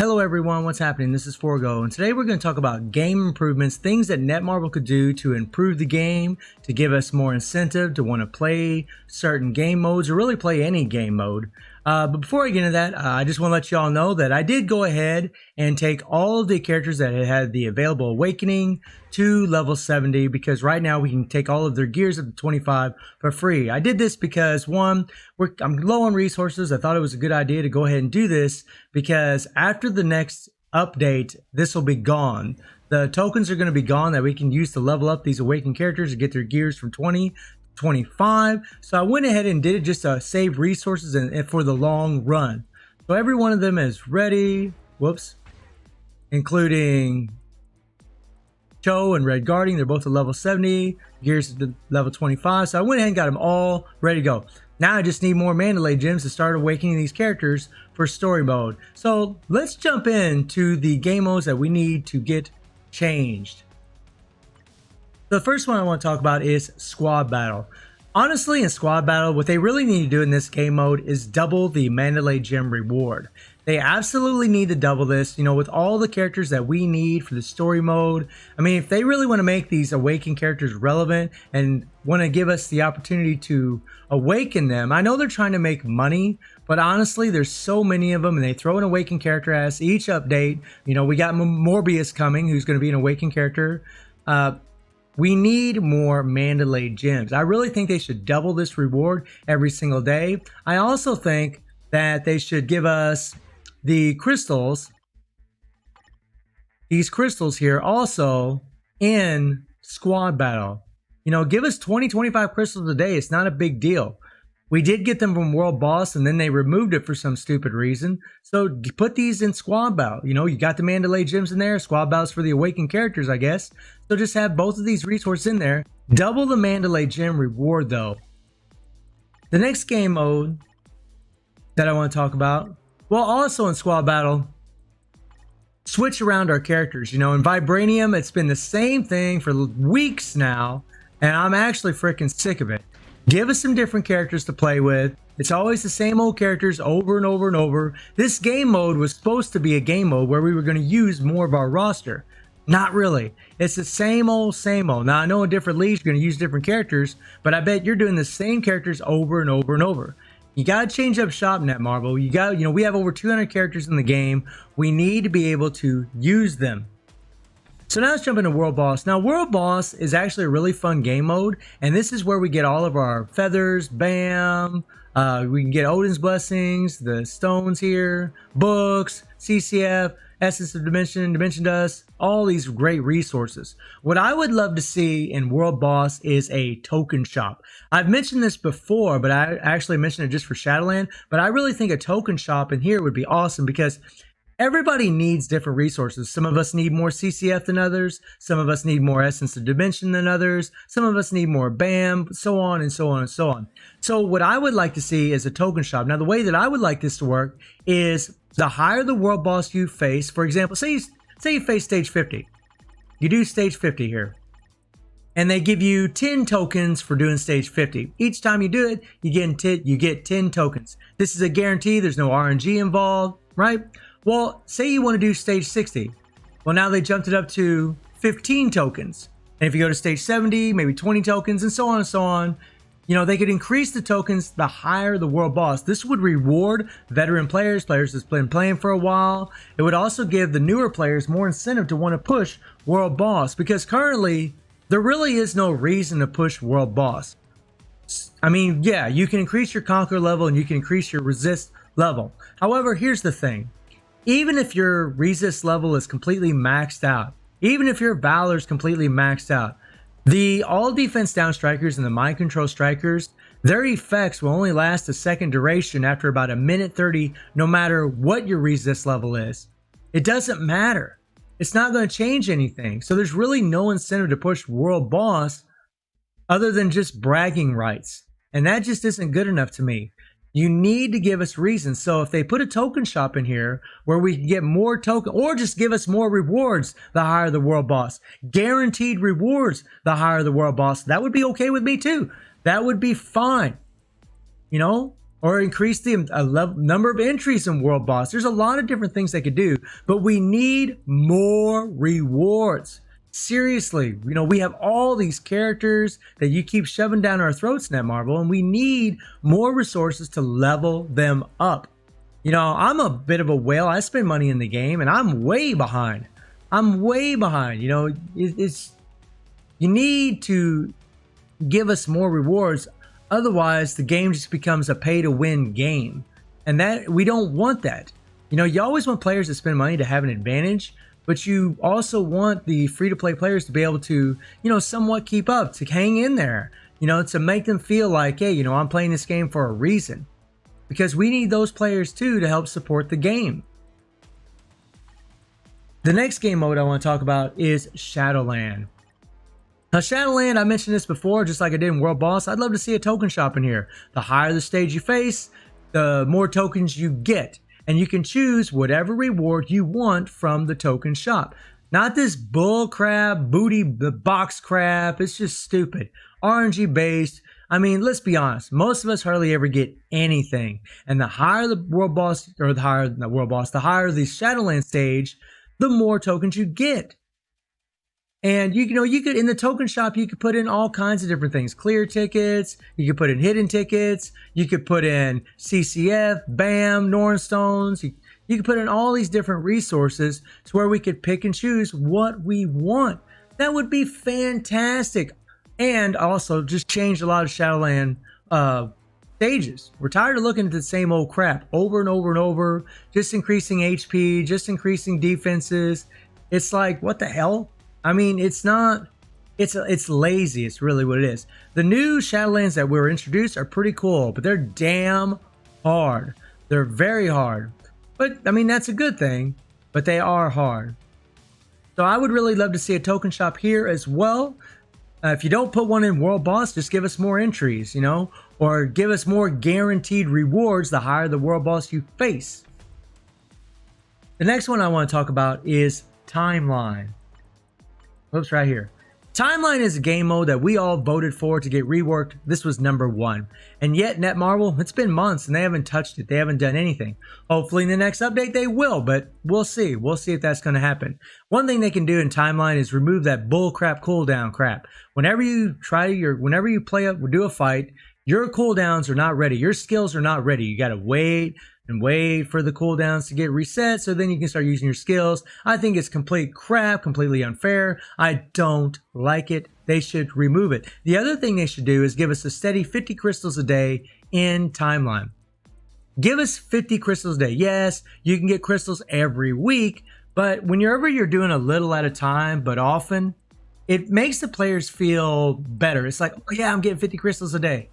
Hello everyone, what's happening? This is Forgo, and today we're going to talk about game improvements, things that Netmarble could do to improve the game, to give us more incentive to want to play certain game modes, or really play any game mode. But before I get into that, I just want to let you all know that I did go ahead and take all of the characters that had the available awakening to level 70, because right now we can take all of their gears up to 25 for free. I did this because, one, I'm low on resources. I thought it was a good idea to go ahead and do this because after the next update, this will be gone. The tokens are going to be gone that we can use to level up these awakened characters to get their gears from 20 to 25. So I went ahead and did it just to save resources and for the long run. So every one of them is ready. Whoops. Including Cho and Red Guarding. They're both at level 70. Gears to level 25. So I went ahead and got them all ready to go. Now I just need more Mandalay gems to start awakening these characters for story mode. So let's jump into the game modes that we need to get changed. The first one I want to talk about is Squad Battle. Honestly, in Squad Battle, what they really need to do in this game mode is double the Mandalay gem reward. They absolutely need to double this, with all the characters that we need for the story mode. I mean, if they really want to make these awakened characters relevant and want to give us the opportunity to awaken them, I know they're trying to make money, but honestly, there's so many of them, and they throw an awakened character at us each update. We got Morbius coming, who's going to be an awakened character. We need more Mandalay gems. I really think they should double this reward every single day. I also think that they should give us the crystals, these crystals here also in Squad Battle. Give us 20-25 crystals a day. It's not a big deal. We did get them from World Boss, and then they removed it for some stupid reason. So put these in Squad Battle. You got the Mandalay gems in there. Squad Battle's for the awakened characters, I guess. So just have both of these resources in there. Double the Mandalay gem reward, though. The next game mode that I want to talk about, well, also in Squad Battle, switch around our characters. In Vibranium, it's been the same thing for weeks now, and I'm actually freaking sick of it. Give us some different characters to play with. It's always the same old characters over and over and over. This game mode was supposed to be a game mode where we were going to use more of our roster. Not really. It's the same old, same old. Now, I know in different leagues you're going to use different characters, but I bet you're doing the same characters over and over and over. You got to change up shop, Netmarble. We have over 200 characters in the game. We need to be able to use them. So now let's jump into World Boss. Now, World Boss is actually a really fun game mode, and this is where we get all of our feathers, bam, we can get Odin's Blessings, the stones here, books, CCF, Essence of Dimension, Dimension Dust, all these great resources. What I would love to see in World Boss is a token shop. I've mentioned this before, but I actually mentioned it just for Shadowland, but I really think a token shop in here would be awesome because everybody needs different resources. Some of us need more CCF than others. Some of us need more Essence of Dimension than others. Some of us need more BAM, so on and so on and so on. So what I would like to see is a token shop. Now, the way that I would like this to work is the higher the world boss you face, for example, say you face stage 50. You do stage 50 here. And they give you 10 tokens for doing stage 50. Each time you do it, you get 10 tokens. This is a guarantee. There's no RNG involved, right? Well, say you want to do stage 60. Well, now they jumped it up to 15 tokens. And if you go to stage 70, maybe 20 tokens, and so on and so on. They could increase the tokens the higher the world boss. This would reward veteran players that's been playing for a while. It would also give the newer players more incentive to want to push world boss, because currently there really is no reason to push world boss. I mean, yeah, you can increase your conquer level and you can increase your resist level. However, here's the thing. Even if your resist level is completely maxed out, even if your valor is completely maxed out, the all defense down strikers and the mind control strikers, their effects will only last a second duration after about a minute 30, no matter what your resist level is. It doesn't matter. It's not going to change anything. So there's really no incentive to push world boss other than just bragging rights. And that just isn't good enough to me. You need to give us reasons. So if they put a token shop in here where we can get more token, or just give us more rewards the higher the world boss, guaranteed rewards the higher the world boss, that would be okay with me too. That would be fine. or increase the number of entries in World Boss. There's a lot of different things they could do, but we need more rewards. Seriously, you know, we have all these characters that you keep shoving down our throats, Netmarble, and we need more resources to level them up. You know, I'm a bit of a whale. I spend money in the game, and I'm way behind. I'm way behind. You know, you need to give us more rewards. Otherwise, the game just becomes a pay-to-win game, and that we don't want that. You know, you always want players to spend money to have an advantage, but you also want the free-to-play players to be able to, you know, somewhat keep up, to hang in there, you know, to make them feel like, hey, you know, I'm playing this game for a reason. Because we need those players too to help support the game. The next game mode I want to talk about is Shadowland. Now, Shadowland, I mentioned this before, just like I did in World Boss. I'd love to see a token shop in here. The higher the stage you face, the more tokens you get. And you can choose whatever reward you want from the token shop. Not this bull crap, booty box crap. It's just stupid. RNG based. I mean, let's be honest. Most of us hardly ever get anything. And the higher the World Boss, or the higher the World Boss, the higher the Shadowland stage, the more tokens you get. And you know, you could, in the token shop, you could put in all kinds of different things. Clear tickets, you could put in hidden tickets, you could put in CCF, BAM, Nornstones. You could put in all these different resources to where we could pick and choose what we want. That would be fantastic. And also just change a lot of Shadowland stages. We're tired of looking at the same old crap over and over and over, just increasing HP, just increasing defenses. It's like, what the hell? I mean, it's not, it's lazy. It's really what it is. The new Shadowlands that were introduced are pretty cool, but they're damn hard. They're very hard. But I mean, that's a good thing, but they are hard. So I would really love to see a token shop here as well. If you don't put one in World Boss, just give us more entries, you know, or give us more guaranteed rewards the higher the World Boss you face. The next one I want to talk about is Timeline. Oops, right here. Timeline is a game mode that we all voted for to get reworked. This was #1. And yet Netmarble, it's been months and they haven't touched it. They haven't done anything. Hopefully in the next update they will, but we'll see. We'll see if that's going to happen. One thing they can do in Timeline is remove that bullcrap cooldown crap. Whenever you do a fight, your cooldowns are not ready. Your skills are not ready. You got to wait and wait for the cooldowns to get reset so then you can start using your skills. I think it's complete crap, completely unfair. I don't like it. They should remove it. The other thing they should do is give us a steady 50 crystals a day in Timeline. Give us 50 crystals a day. Yes, you can get crystals every week, but whenever you're doing a little at a time, but often, it makes the players feel better. It's like, oh yeah, I'm getting 50 crystals a day.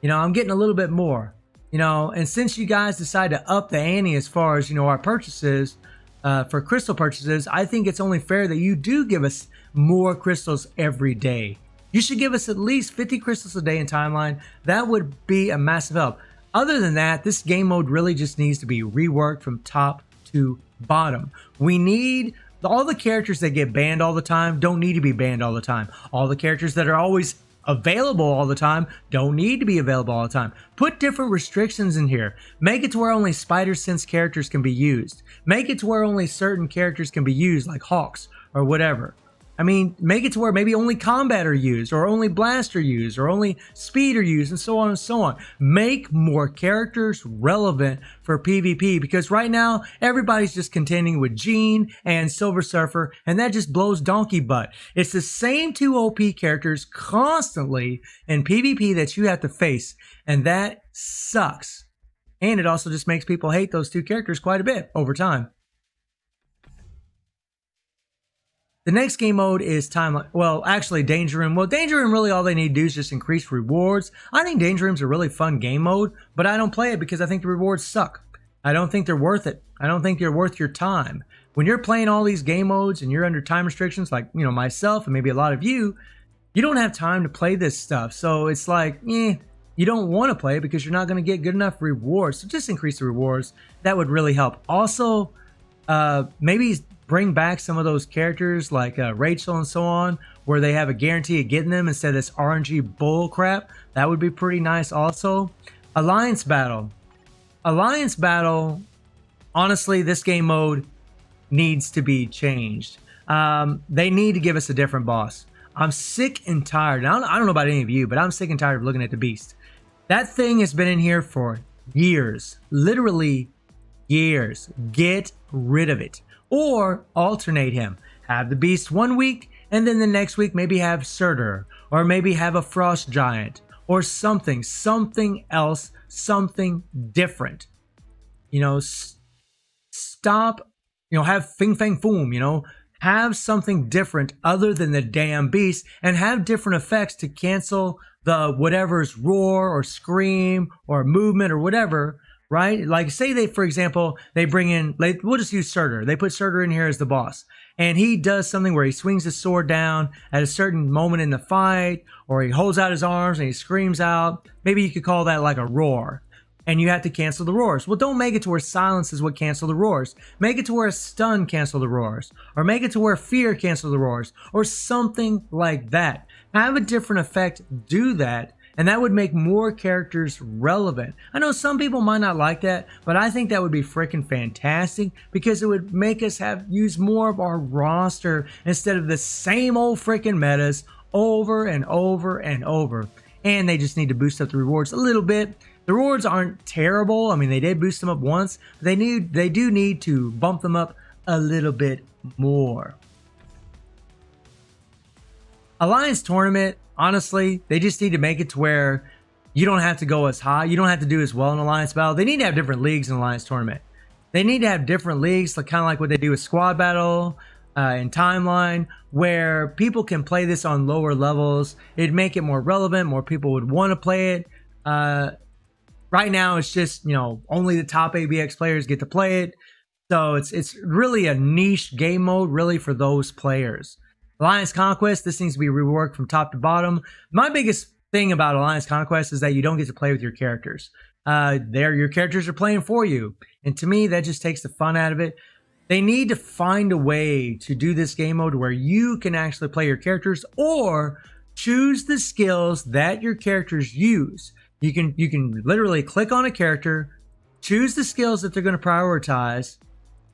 You know, I'm getting a little bit more. You know, and since you guys decide to up the ante as far as, you know, our purchases, for crystal purchases, I think it's only fair that you do give us more crystals every day. You should give us at least 50 crystals a day in Timeline. That would be a massive help. Other than that, this game mode really just needs to be reworked from top to bottom. We need all the characters that get banned all the time don't need to be banned all the time. All the characters that are always available all the time don't need to be available all the time. Put different restrictions in here. Make it to where only spider sense characters can be used. Make it to where only certain characters can be used, like hawks or whatever. I mean, make it to where maybe only combat are used, or only blast are used, or only speed are used, and so on and so on. Make more characters relevant for PvP, because right now everybody's just contending with Jean and Silver Surfer, and that just blows donkey butt. It's the same two OP characters constantly in PvP that you have to face, and that sucks. And it also just makes people hate those two characters quite a bit over time. The next game mode is Timeline. Well, actually, Danger Room. Well, Danger Room, really all they need to do is just increase rewards. I think Danger Room's a really fun game mode, but I don't play it because I think the rewards suck. I don't think they're worth it. I don't think they're worth your time. When you're playing all these game modes and you're under time restrictions, like, you know, myself and maybe a lot of you, you don't have time to play this stuff. So it's like, you don't want to play it because you're not going to get good enough rewards. So just increase the rewards. That would really help. Also, maybe bring back some of those characters like Rachel and so on, where they have a guarantee of getting them instead of this RNG bull crap. That would be pretty nice also. Alliance Battle. Alliance Battle, honestly, this game mode needs to be changed. They need to give us a different boss. I'm sick and tired. I don't know about any of you, but I'm sick and tired of looking at the beast. That thing has been in here for years, literally years. Get rid of it or alternate him. Have the beast one week and then the next week maybe have Surtur or maybe have a Frost Giant or something else, something different. You know, stop, have Fing Fang Foom, have something different other than the damn beast and have different effects to cancel the whatever's roar or scream or movement or whatever, right? Like say they, for example, they bring in, we'll just use Surtur. They put Surtur in here as the boss and he does something where he swings his sword down at a certain moment in the fight, or he holds out his arms and he screams out. Maybe you could call that like a roar. And you have to cancel the roars. Well, don't make it to where silence is what cancel the roars. Make it to where stun cancel the roars. Or make it to where fear cancel the roars. Or something like that. Have a different effect, do that, and that would make more characters relevant. I know some people might not like that, but I think that would be freaking fantastic because it would make us use more of our roster instead of the same old freaking metas over and over and over. And they just need to boost up the rewards a little bit. The rewards aren't terrible. I mean, they did boost them up once. But they do need to bump them up a little bit more. Alliance Tournament, honestly, they just need to make it to where you don't have to go as high. You don't have to do as well in Alliance Battle. They need to have different leagues in Alliance Tournament. They need to have different leagues, kind of like what they do with Squad Battle and Timeline, where people can play this on lower levels. It'd make it more relevant. More people would want to play it. Right now, it's just, only the top ABX players get to play it. So it's really a niche game mode, really, for those players. Alliance Conquest, this needs to be reworked from top to bottom. My biggest thing about Alliance Conquest is that you don't get to play with your characters. Your characters are playing for you. And to me, that just takes the fun out of it. They need to find a way to do this game mode where you can actually play your characters or choose the skills that your characters use. You can literally click on a character, choose the skills that they're going to prioritize,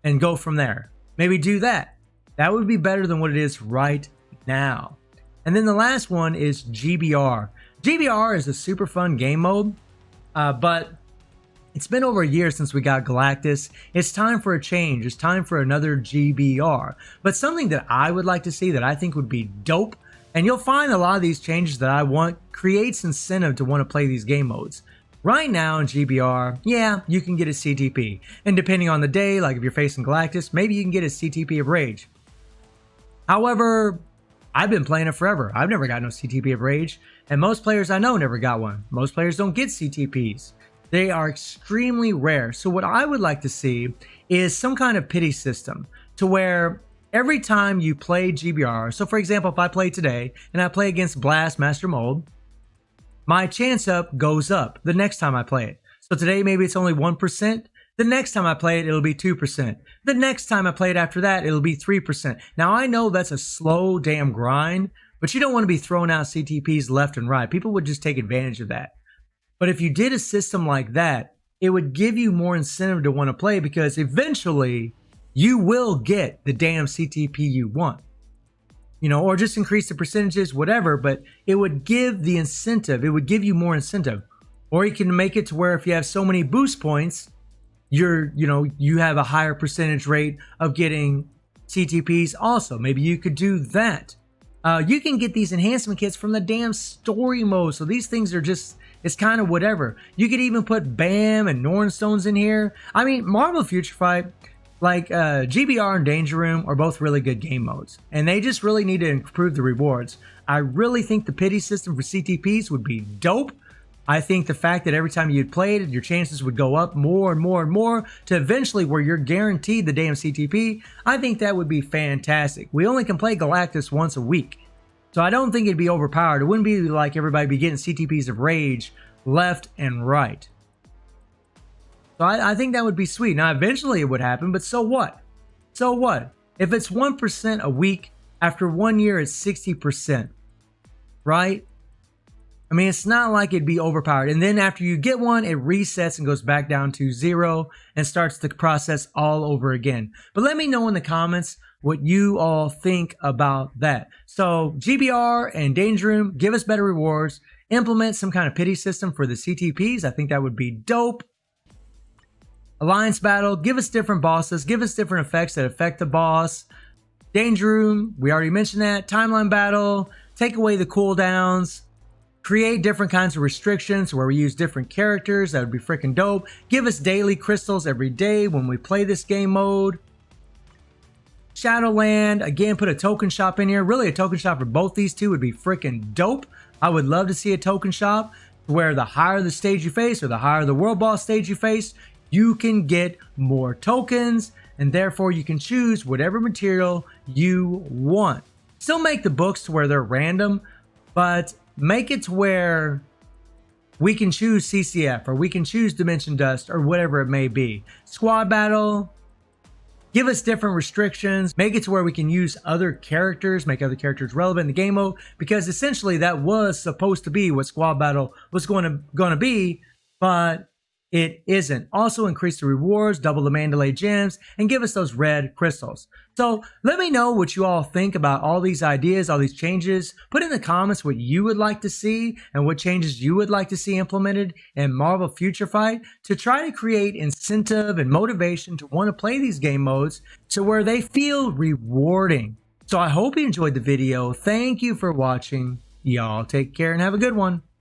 and go from there. Maybe do that. That would be better than what it is right now. And then the last one is GBR. GBR is a super fun game mode, but it's been over a year since we got Galactus. It's time for a change. It's time for another GBR. But something that I would like to see that I think would be dope, and you'll find a lot of these changes that I want creates incentive to want to play these game modes. Right now in GBR, yeah, you can get a CTP. And depending on the day, like if you're facing Galactus, maybe you can get a CTP of Rage. However, I've been playing it forever. I've never got no CTP of Rage. And most players I know never got one. Most players don't get CTPs. They are extremely rare. So what I would like to see is some kind of pity system to where every time you play GBR, so for example, if I play today and I play against Blast Master Mold, my chance up goes up the next time I play it. So today maybe it's only 1%. The next time I play it, it'll be 2%. The next time I play it after that, it'll be 3%. Now I know that's a slow damn grind, but you don't want to be throwing out CTPs left and right. People would just take advantage of that. But if you did a system like that, it would give you more incentive to want to play because eventually you will get the damn CTP you want. Or just increase the percentages, whatever, but it would give the incentive. It would give you more incentive. Or you can make it to where if you have so many boost points, you have a higher percentage rate of getting CTPs also. Maybe you could do that. You can get these enhancement kits from the damn story mode. So these things are just, it's kind of whatever. You could even put BAM and Norn Stones in here. I mean, Marvel Future Fight, like GBR and Danger Room are both really good game modes. And they just really need to improve the rewards. I really think the pity system for CTPs would be dope. I think the fact that every time you'd play it, your chances would go up more and more and more to eventually where you're guaranteed the damn CTP. I think that would be fantastic. We only can play Galactus once a week. So I don't think it'd be overpowered. It wouldn't be like everybody be getting CTPs of Rage left and right. So I think that would be sweet. Now, eventually it would happen, but so what? So what? If it's 1% a week, after 1 year, it's 60%. Right? I mean, it's not like it'd be overpowered. And then after you get one, it resets and goes back down to 0 and starts the process all over again. But let me know in the comments what you all think about that. So GBR and Danger Room, give us better rewards. Implement some kind of pity system for the CTPs. I think that would be dope. Alliance Battle, give us different bosses. Give us different effects that affect the boss. Danger Room, we already mentioned that. Timeline Battle, take away the cooldowns. Create different kinds of restrictions where we use different characters. That would be freaking dope. Give us daily crystals every day when we play this game mode. Shadowland, again, put a token shop in here. Really, a token shop for both these two would be freaking dope. I would love to see a token shop where the higher the stage you face or the higher the world boss stage you face, you can get more tokens and therefore you can choose whatever material you want. Still make the books to where they're random, but make it to where we can choose CCF or we can choose Dimension Dust or whatever it may be. Squad Battle, give us different restrictions, make it to where we can use other characters, make other characters relevant in the game mode, because essentially that was supposed to be what Squad Battle was going to be, but it isn't. Also increase the rewards, double the Mandalay gems, and give us those red crystals. So let me know what you all think about all these ideas, all these changes. Put in the comments what you would like to see and what changes you would like to see implemented in Marvel Future Fight to try to create incentive and motivation to want to play these game modes to where they feel rewarding. So I hope you enjoyed the video. Thank you for watching. Y'all take care and have a good one.